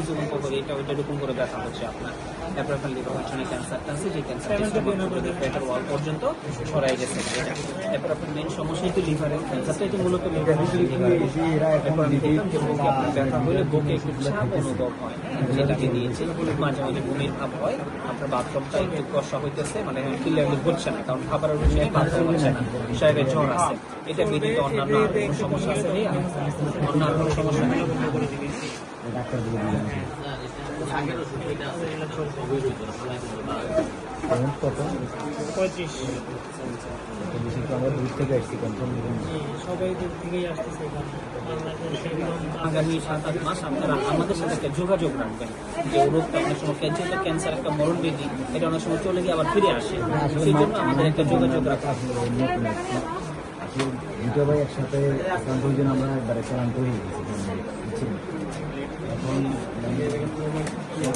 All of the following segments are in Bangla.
কিছুক্ষণ পর এটা ওইটা এরকম করে ব্যথা হচ্ছে আপনার। তারপর আপনার লিভার পেছনে ক্যান্সারটা আছে, যে ক্যান্সারটা পেটের ওয়াল পর্যন্ত ছড়াই গেছে এটা। তারপর আপনার মেন সমস্যা তো লিভারের ক্যান্সারটা, এটা মূলত লিভারের। তারপর আমি দেখলাম যে বুকে আপনার ব্যথা হলে বুকে একটু চাপ অনুভব হয়, সেটাকে দিয়েছি। মাঝে মাঝে বমির ভাব হয়, আপনার বাথরুমটা একটু কষা হইতেছে, মানে ক্লিয়ারলি হচ্ছে না, কারণ খাবারের রুচি বাথরুম হচ্ছে না, শরীরে জ্বর আছে। এটা ব্যতীত অন্যান্য আর কোনো সমস্যা আছে নেই, অন্য আর কোনো সমস্যা নেই। কত 35 আমরা দূর থেকে আসছি কনফার্ম সবাই দূর থেকেই আসতেছে আগামী 7-8 মাস আপনারা আমাদের সাথে একটা যোগাযোগ রাখবেন, যে রোগটা অনেক সময় ক্যান্সার একটা মরণ ব্যাধি, এটা অনেক সময় চলে গিয়ে আবার ফিরে আসে, সেই জন্য আমাদের একটা যোগাযোগ রাখা। আসলে দুটো ভাই একসাথে আক্রান্ত হয়ে আমরা একবারে চালান্ত হয়ে গেছি এখন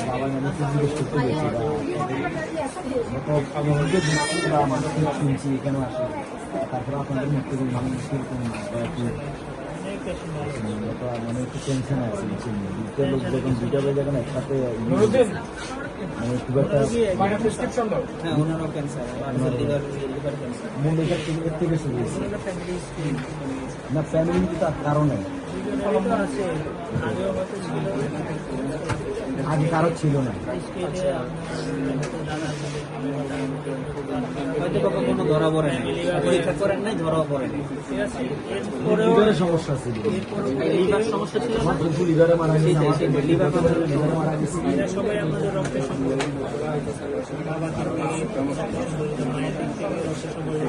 বাবা মানে খুব জিজ্ঞেস করতে গেছি বা মানুষ শুনছি কেন আসে, তারপরে আপনাদের মুখ থেকে মানুষ কিরকম মানে একটু টেনশন আছে দুটো লোক যখন দুইটা ভাই যখন একসাথে মানে খুব একটা হ্যাঁ, ওনারও ক্যান্সার, লিভার ক্যান্সার। মূল এটা থেকে শুরু হয়েছে না ফ্যামিলি কিন্তু তার কারণে আগে কারো ছিল না। হয়তো বাবা কোনো ধরা পড়ে নাই, পরীক্ষা করেন নাই, ধরাও পড়ে নাই। লিভারের সমস্যা ছিল, লিভার সমস্যা ছিল না, আমার দুটো লিভারে মারা গেছে, আমার লিভার লিভারে মারা গেছে। সবাই আমাদের রক্তের সম্পর্ক, বাবা মায়ের দিক থেকে রক্তের সম্পর্ক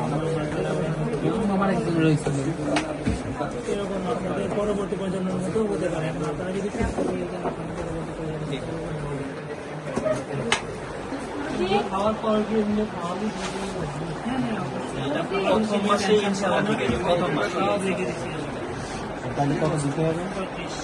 আমার একদম রয়েছে। এরকম আপনাদের পরবর্তী প্রজন্মের মতো হতে পারে। এখন আপনারা যদি খাওয়ার পর খাওয়াবি প্রথম মাসে ইনশাআল্লাহ ঠিক আছে, প্রথম মাসে। তাহলে কত দিতে হবে? 35